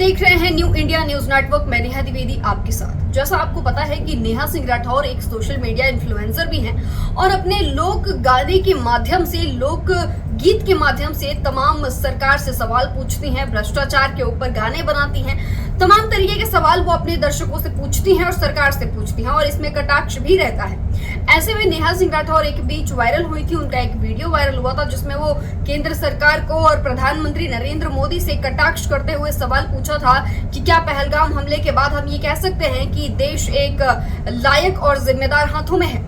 देख रहे हैं न्यू इंडिया न्यूज नेटवर्क। मैं नेहा द्विवेदी आपके साथ। जैसा आपको पता है कि नेहा सिंह राठौर एक सोशल मीडिया इन्फ्लुएंसर भी हैं और अपने लोक गाने के माध्यम से, लोक गीत के माध्यम से तमाम सरकार से सवाल पूछती हैं, भ्रष्टाचार के ऊपर गाने बनाती हैं, तमाम तरीके के सवाल वो अपने दर्शकों से पूछती हैं और सरकार से पूछती हैं और इसमें कटाक्ष भी रहता है। ऐसे में नेहा सिंह राठौर एक बीच वायरल हुई थी। उनका एक वीडियो वायरल हुआ था जिसमें वो केंद्र सरकार को और प्रधानमंत्री नरेंद्र मोदी से कटाक्ष करते हुए सवाल पूछा था कि क्या पहलगाम हमले के बाद हम ये कह सकते हैं कि देश एक लायक और जिम्मेदार हाथों में है।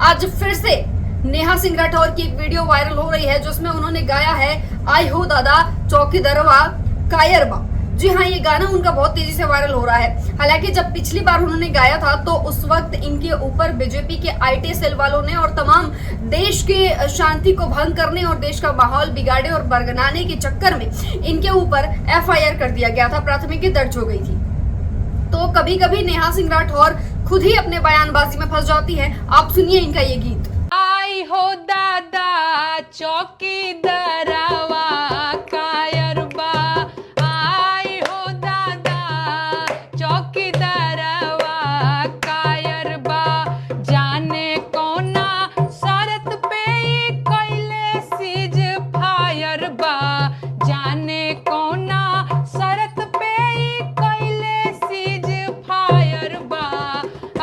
आज फिर से नेहा सिंह राठौर की एक वीडियो वायरल हो रही है जिसमें उन्होंने गाया है आई हो दादा चौकीदारवा कायरबा। जी हाँ, ये गाना उनका बहुत तेजी से वायरल हो रहा है। हालांकि जब पिछली बार उन्होंने गाया था तो उस वक्त इनके ऊपर बीजेपी के आईटी सेल वालों ने और तमाम देश के शांति को भंग करने और देश का माहौल बिगाड़े और बरगलाने के चक्कर में इनके ऊपर एफआईआर कर दिया गया था, प्राथमिकी दर्ज हो गई थी। तो कभी कभी नेहा सिंह राठौर खुद ही अपने बयानबाजी में फंस जाती है। आप सुनिए इनका ये गीत। आई हो दादा चौकीदारवा कायरबा, आई हो दादा चौकीदारवा कायरबा, जाने कौना शरत पे कैले सीज फायरबा, जाने कौना शरत पे कैले सीज फायरबा,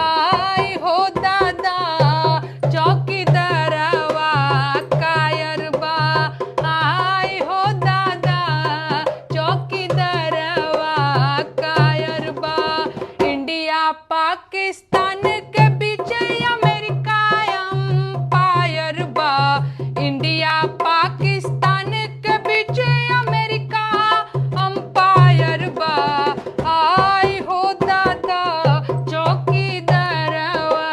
आई हो दादा चौकीदारवा कायरबा, आई हो दादा चौकीदारवा कायरबा। इंडिया पाकिस्तान के बीच अमेरिका अंपायर बा, इंडिया पाकिस्तान के बीच अमेरिका अंपायर बा, आई हो दादा चौकीदारवा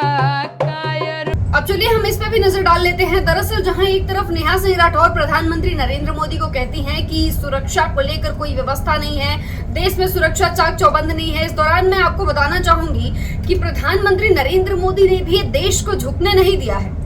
कायर। अब चलिए हम इस पे भी नजर डाल लेते हैं। दरअसल जहां एक तरफ नेहा सिंह राठौर प्रधानमंत्री नरेंद्र मोदी को कहती हैं कि सुरक्षा को लेकर कोई व्यवस्था नहीं है, देश में सुरक्षा चाक चौबंद नहीं है, इस दौरान मैं आपको बताना चाहूंगी कि प्रधानमंत्री नरेंद्र मोदी ने भी देश को झुकने नहीं दिया है।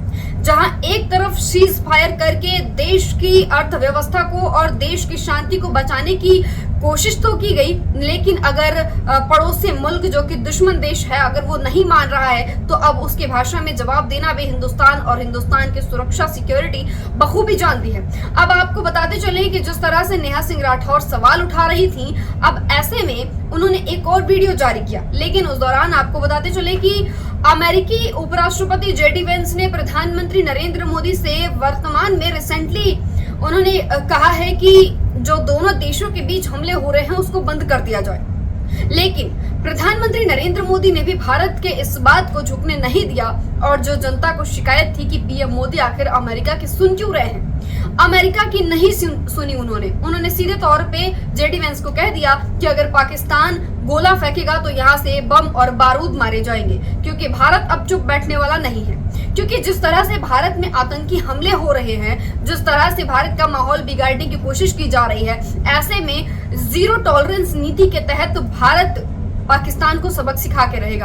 जहां एक तरफ सीज फायर करके देश की अर्थव्यवस्था को और देश की शांति को बचाने की कोशिश तो की गई, लेकिन अगर पड़ोसी मुल्क जो कि दुश्मन देश है अगर वो नहीं मान रहा है तो अब उसके भाषा में जवाब देना भी हिंदुस्तान और हिंदुस्तान की सुरक्षा सिक्योरिटी बखूबी जानती है। अब आपको बताते चले कि जिस तरह से नेहा सिंह राठौर सवाल उठा रही थी, अब ऐसे में उन्होंने एक और वीडियो जारी किया, लेकिन उस दौरान आपको बताते चले कि अमेरिकी उपराष्ट्रपति जेडी वेंस ने प्रधानमंत्री नरेंद्र मोदी से वर्तमान में रिसेंटली उन्होंने कहा है कि जो दोनों देशों के बीच हमले हो रहे हैं उसको बंद कर दिया जाए। लेकिन प्रधानमंत्री नरेंद्र मोदी ने भी भारत के इस बात को झुकने नहीं दिया और जो जनता को शिकायत थी कि पीएम मोदी आखिर अमेरिका की सुन क्यों रहे हैं, अमेरिका की नहीं सुनी। उन्होंने सीधे तौर पे जेडी वेंस को कह दिया कि अगर पाकिस्तान गोला फेंकेगा तो यहाँ से बम और बारूद मारे जाएंगे, क्योंकि भारत अब चुप बैठने वाला नहीं है। क्योंकि जिस तरह से भारत में आतंकी हमले हो रहे हैं, जिस तरह से भारत का माहौल बिगाड़ने की कोशिश की जा रही है, ऐसे में जीरो टॉलरेंस नीति के तहत भारत पाकिस्तान को सबक सिखा के रहेगा।